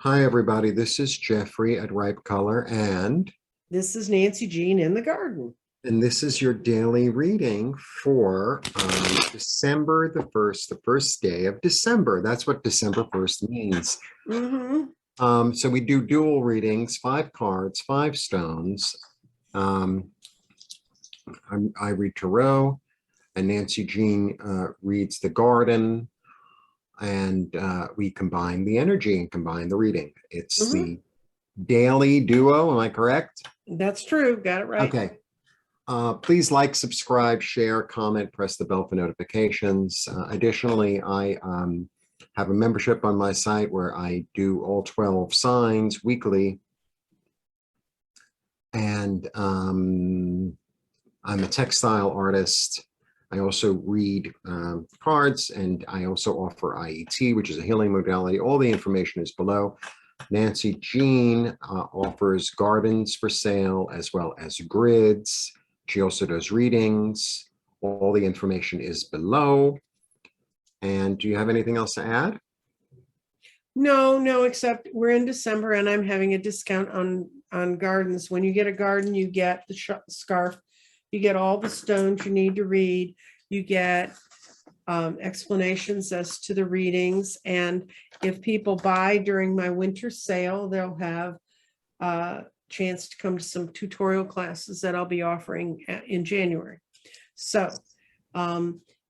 Hi, everybody. This is Jeffrey at Ripe Color, This is Nancy Jean in the garden. and this is your daily reading for December the 1st, the first day of December. That's what December 1st means. So we do dual readings, 5 cards, 5 stones. I read tarot, and Nancy Jean reads the garden, and we combine the energy and combine the reading. It's the daily duo. Am I correct? That's true. Got it right. Okay. Please like, subscribe, share, comment, press the bell for notifications. Additionally, I have a membership on my site where I do all 12 signs weekly. And I'm a textile artist. I also read cards, and I also offer IET, which is a healing modality. All the information is below. Nancy Jean offers gardens for sale as well as grids. She also does readings. All the information is below. And do you have anything else to add? No, except we're in December and I'm having a discount on gardens. When you get a garden, you get the scarf, you get all the stones you need to read, you get explanations as to the readings. And if people buy during my winter sale, they'll have a chance to come to some tutorial classes that I'll be offering in January. So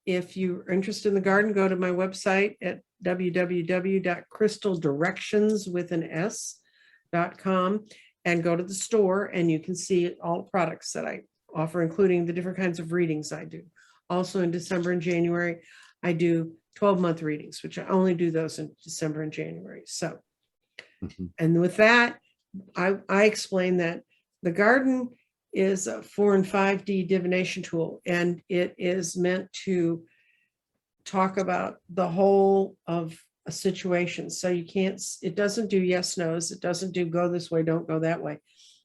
if you're interested in the garden, go to my website at www.crystaldirections.com and go to the store, and you can see all the products that I offer, including the different kinds of readings I do. Also in December and January, I do 12-month readings, which I only do those in December and January. So, and with that, I explain that the garden is a 4 and 5D divination tool, and it is meant to talk about the whole of a situation. So you can't, it doesn't do yes, no's. It doesn't do go this way, don't go that way.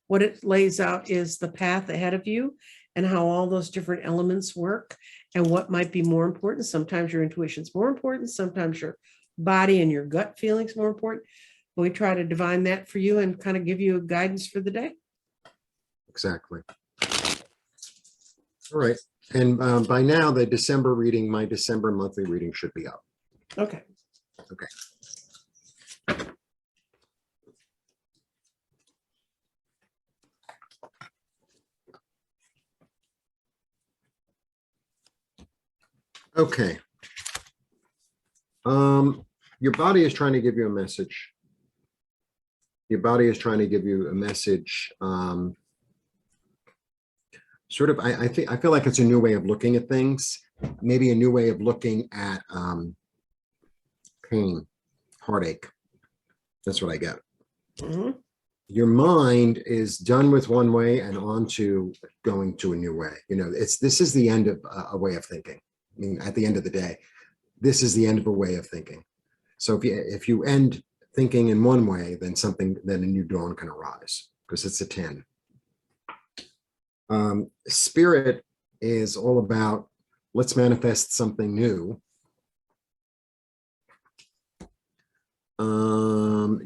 What it lays out is the path ahead of you and how all those different elements work and what might be more important. Sometimes your intuition is more important. Sometimes your body and your gut feelings more important. But we try to divine that for you and kind of give you a guidance for the day. Exactly. All right. And by now, the December reading, my December monthly reading should be up. Okay. Okay. Okay. Your body is trying to give you a message. Your body is trying to give you a message. Sort of, I feel like it's a new way of looking at things. Maybe a new way of looking at pain, heartache. That's what I get. Your mind is done with one way and on to going to a new way. You know, this is the end of a way of thinking. I mean, at the end of the day, this is the end of a way of thinking. So if you end thinking in one way, then a new dawn can arise, because it's a 10. Spirit is all about, let's manifest something new.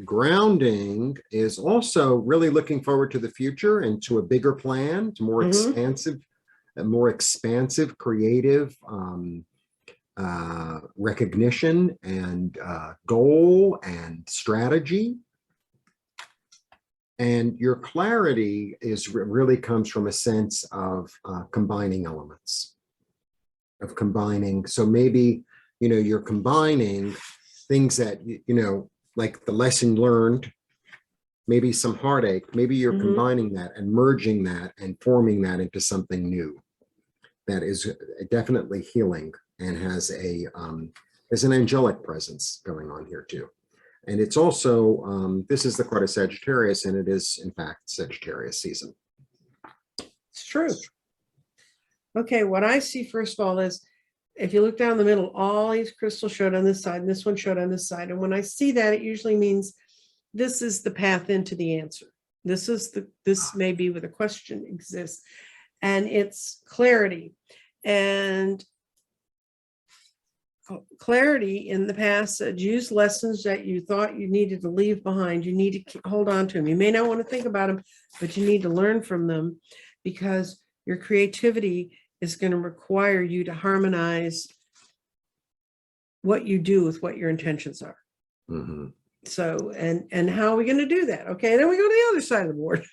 Grounding is also really looking forward to the future and to a bigger plan, to more expansive, creative recognition and goal and strategy. And your clarity really comes from a sense of combining elements, of combining. So maybe, you're combining things that, like the lesson learned, maybe some heartache, maybe you're combining that and merging that and forming that into something new that is definitely healing and has there's an angelic presence going on here too. And it's also, this is the card of Sagittarius, and it is, in fact, Sagittarius season. It's true. Okay, what I see, first of all, is if you look down the middle, all these crystals showed on this side, and this one showed on this side. And when I see that, it usually means this is the path into the answer. This may be where the question exists. And it's clarity. And clarity in the past said, use lessons that you thought you needed to leave behind. You need to hold on to them. You may not want to think about them, but you need to learn from them, because your creativity is going to require you to harmonize what you do with what your intentions are. Mhm. So, and how are we going to do that? Okay, then we go to the other side of the board.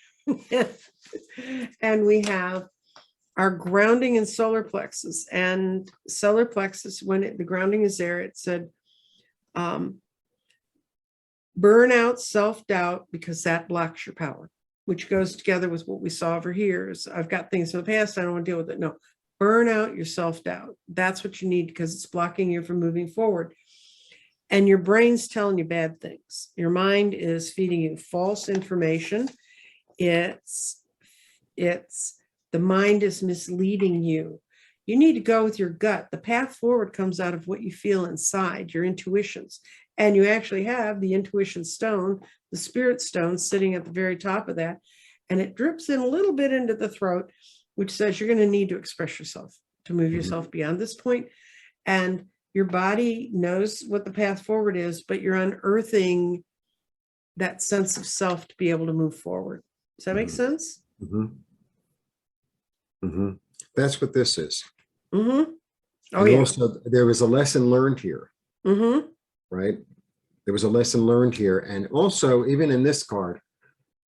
And we have our grounding in solar plexus, and solar plexus, when the grounding is there, it said, burn out self-doubt, because that blocks your power, which goes together with what we saw over here. Is I've got things in the past, I don't want to deal with it. No, burn out your self-doubt. That's what you need, because it's blocking you from moving forward. And your brain's telling you bad things. Your mind is feeding you false information. It's the mind is misleading you. You need to go with your gut. The path forward comes out of what you feel inside, your intuitions. And you actually have the intuition stone, the spirit stone, sitting at the very top of that. And it drips in a little bit into the throat, which says you're going to need to express yourself, to move yourself beyond this point. And your body knows what the path forward is, but you're unearthing that sense of self to be able to move forward. Does that make sense? That's what this is. Oh, And yeah. also, there was a lesson learned here, right? There was a lesson learned here. And also, even in this card,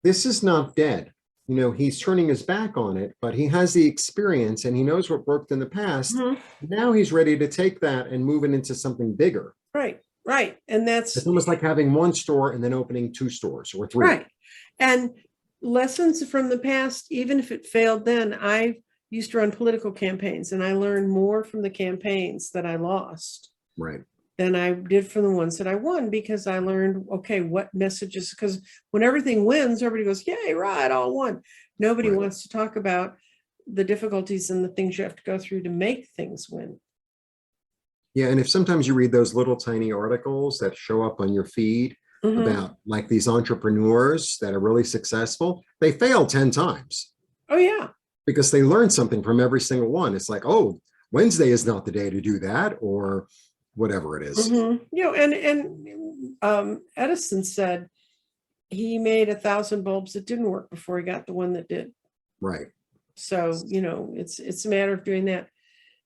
this is not dead. You know, he's turning his back on it, but he has the experience and he knows what worked in the past. Now he's ready to take that and move it into something bigger. Right. And It's that's almost like having one store and then opening 2 stores or 3. right. And lessons from the past, even if it failed then, I used to run political campaigns, and I learned more from the campaigns that I lost Right. than I did from the ones that I won, because I learned, okay, what messages, because when everything wins, everybody goes, yay, right, all won. Nobody Right. wants to talk about the difficulties and the things you have to go through to make things win. Yeah, and if sometimes you read those little tiny articles that show up on your feed about like these entrepreneurs that are really successful, they fail 10 times Oh, yeah. because they learn something from every single one. It's like, oh, Wednesday is not the day to do that, or whatever it is. You know, and Edison said he made 1,000 bulbs that didn't work before he got the one that did. Right. So, you know, it's a matter of doing that.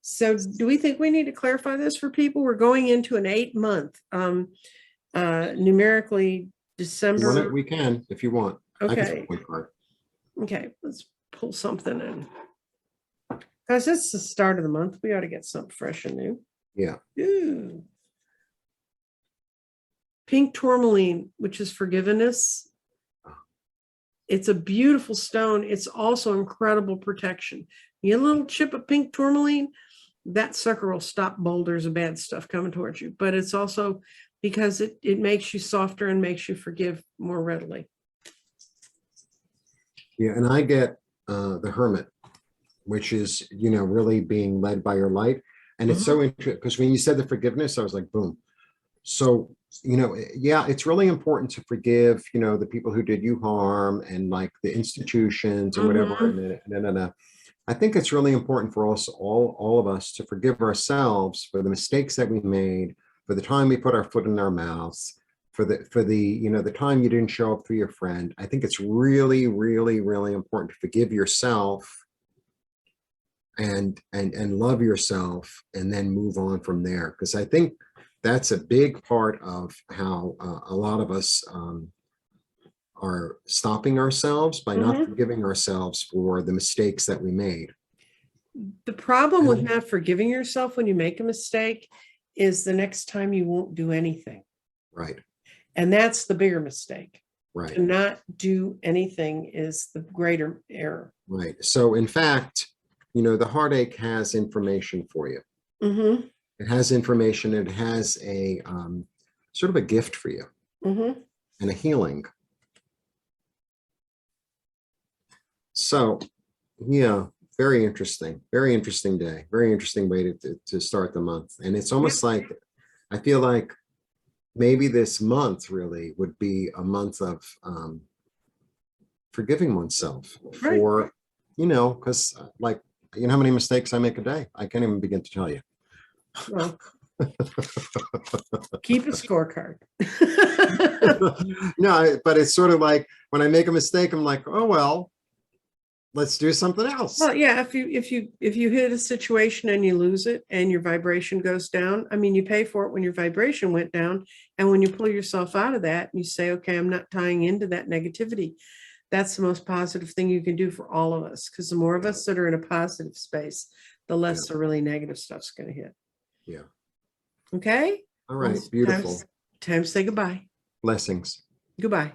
So do we think we need to clarify this for people? We're going into an 8-month, numerically December. We can, if you want. I can Okay. flip my card. Okay, let's pull something in. Guys, it's the start of the month. We ought to get something fresh and new. Yeah. Ooh. Pink tourmaline, which is forgiveness. It's a beautiful stone. It's also incredible protection. You get a little chip of pink tourmaline, that sucker will stop boulders of bad stuff coming towards you. But it's also because it makes you softer and makes you forgive more readily. Yeah, and I get the Hermit, which is, you know, really being led by your light. And it's so interesting because when you said the forgiveness, I was like, boom. So, you know, yeah, it's really important to forgive, you know, the people who did you harm and like the institutions and whatever. And I think it's really important for us, all of us, to forgive ourselves for the mistakes that we made, for the time we put our foot in our mouths, for the you know, the time you didn't show up for your friend. I think it's really, really, really important to forgive yourself and love yourself, and then move on from there. Because I think that's a big part of how a lot of us are stopping ourselves by not forgiving ourselves for the mistakes that we made. The problem with not forgiving yourself when you make a mistake is the next time you won't do anything. Right. And that's the bigger mistake. Right. To not do anything is the greater error. Right. So in fact, you know, the heartache has information for you. It has information. It has a sort of a gift for you and a healing. So, yeah, very interesting day, very interesting way to start the month. And it's almost like, I feel like maybe this month really would be a month of forgiving oneself for, you know, because like, you know how many mistakes I make a day? I can't even begin to tell you. Well, Keep a scorecard. No, but it's sort of like when I make a mistake, I'm like, oh, well, let's do something else. Well, yeah, if you hit a situation and you lose it and your vibration goes down, I mean, you pay for it when your vibration went down. And when you pull yourself out of that and you say, okay, I'm not tying into that negativity, that's the most positive thing you can do for all of us. Because the more of us that are in a positive space, the less the really negative stuff's going to hit. Yeah. Okay. All right. Well, Beautiful. time to say goodbye. Blessings. Goodbye.